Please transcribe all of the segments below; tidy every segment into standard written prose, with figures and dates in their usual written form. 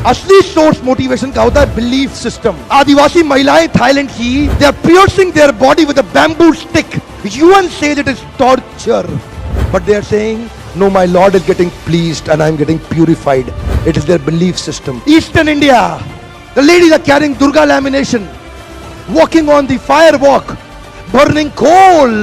असली source motivation का होता है बिलीफ सिस्टम। आदिवासी महिलाएं थाईलैंड की, they are piercing their body with a bamboo stick. UN says it is torture, but they are saying no, my Lord is getting pleased and I am getting purified. It is their belief system. Eastern India, the ladies are carrying Durga lamination, walking on the fire walk, burning coal.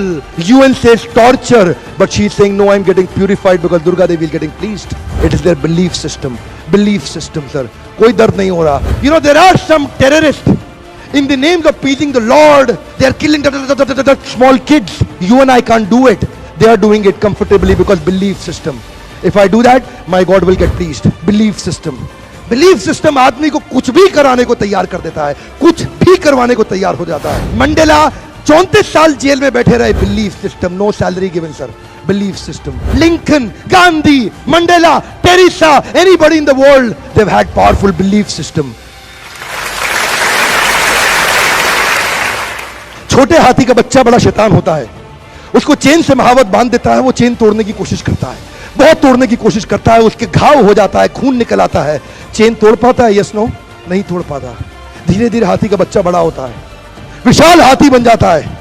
UN says torture, but she is saying no, I am getting purified because Durga Devi is getting pleased. It is their belief system. Belief system, sir. कोई दर्द नहीं हो रहा. You know, there are some terrorists in the names of pleasing the Lord. They are killing the small kids. You and I can't do it. They are doing it comfortably because belief system. If I do that, my God will get pleased. Belief system. Belief system आदमी को कुछ भी कराने को तैयार कर देता है, कुछ भी करवाने को तैयार हो जाता है। मंडेला 34 साल जेल में बैठे रहे, belief system, no salary given sir. Belief system. Lincoln, Gandhi, Mandela, Teresa, anybody in the world, they've had powerful belief system. छोटे हाथी का बच्चा बड़ा शैतान होता है, उसको चेन से महावत बांध देता है, वो चेन तोड़ने की कोशिश करता है, बहुत तोड़ने की कोशिश करता है, उसके घाव हो जाता है, खून निकल आता है। चेन तोड़ पाता है? यस नो, नहीं तोड़ पाता। धीरे धीरे हाथी का बच्चा बड़ा होता है, विशाल हाथी बन जाता है।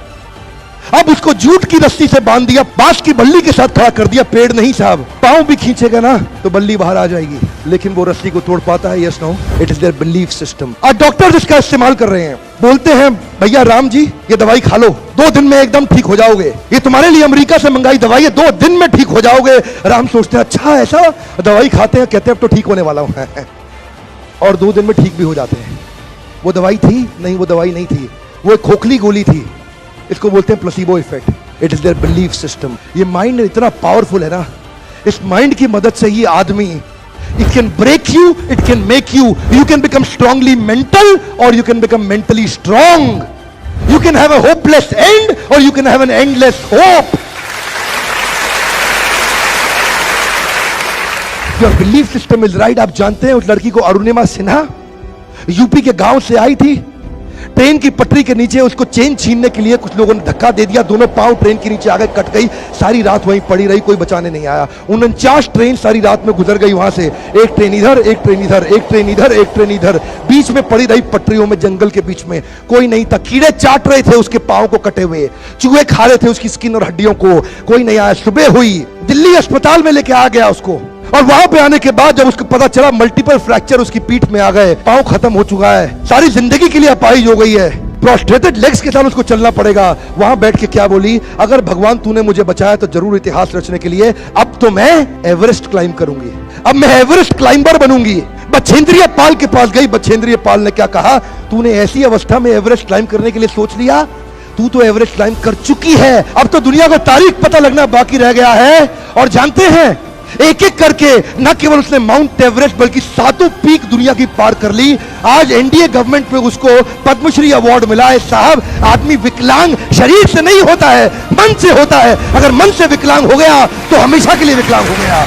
अब उसको जूट की रस्सी से बांध दिया, बांस की बल्ली के साथ खड़ा कर दिया। पेड़ नहीं साहब, पांव भी खींचेगा ना तो बल्ली बाहर आ जाएगी, लेकिन वो रस्सी को तोड़ पाता है? Yes no, it is their belief system. और डॉक्टर इसका इस्तेमाल कर रहे हैं, बोलते हैं भैया राम जी ये दवाई खा लो, 2 दिन में एकदम ठीक हो जाओगे, ये तुम्हारे लिए अमेरिका से मंगाई दवाई है, 2 दिन में ठीक हो जाओगे। राम सोचते हैं अच्छा ऐसा, दवाई खाते हैं, कहते हैं अब तो ठीक होने वाला हूं और 2 दिन में ठीक भी हो जाते हैं। वो दवाई थी? नहीं, वो दवाई नहीं थी, वो एक खोखली गोली थी। इसको बोलते हैं placebo effect. It is their belief system. ये माइंड इतना पावरफुल है ना, इस माइंड की मदद से ही आदमी, it can break you, it can make you, you can become strongly mental or you can become mentally strong. You can have a hopeless end or you can have an endless hope. Your belief system is right. आप जानते हैं उस लड़की को Arunima Sinha UP के गांव से आई थी, ट्रेन की पटरी के नीचे उसको चेन छीनने के लिए कुछ लोगों ने धक्का दे दिया, दोनों पांव ट्रेन के नीचे आ गए, कट गई, सारी रात वहीं पड़ी रही, कोई बचाने नहीं आया। 49 ट्रेन सारी रात में गुजर गई वहां से, एक ट्रेन इधर, एक ट्रेन इधर, एक ट्रेन इधर, एक ट्रेन इधर, बीच में पड़ी रही पटरियों में, जंगल के बीच में, कोई नहीं था। कीड़े चाट रहे थे उसके पांव को कटे हुए, चूहे खा रहे थे उसकी स्किन और हड्डियों को, कोई नहीं आया। सुबह हुई, दिल्ली अस्पताल में लेके आ गया उसको, और वहां पे आने के बाद जब उसको पता चला मल्टीपल फ्रैक्चर उसकी पीठ में आ गए, पांव खत्म हो चुका है, सारी जिंदगी के लिए अपाहिज हो गई है, प्रोस्ट्रेटेड लेग्स के साथ उसको चलना पड़ेगा। वहां बैठ के क्या बोली, अगर भगवान तूने मुझे बचाया तो जरूर इतिहास रचने के लिए, अब तो मैं एवरेस्ट क्लाइंब करूंगी, अब मैं एवरेस्ट क्लाइंबर बनूंगी। बछेंद्रिय पाल के पास गई, बछेंद्रिय पाल ने क्या कहा, तूने ऐसी अवस्था में एवरेस्ट क्लाइंब करने के लिए सोच लिया, तू तो एवरेस्ट क्लाइंब कर चुकी है, अब तो दुनिया को तारीख पता लगना बाकी रह गया है। और जानते हैं एक एक करके न केवल उसने माउंट एवरेस्ट बल्कि 7 पीक दुनिया की पार कर ली। आज एनडीए गवर्नमेंट में उसको पद्मश्री अवार्ड मिला है। साहब, आदमी विकलांग शरीर से नहीं होता है, मन से होता है। अगर मन से विकलांग हो गया तो हमेशा के लिए विकलांग हो गया।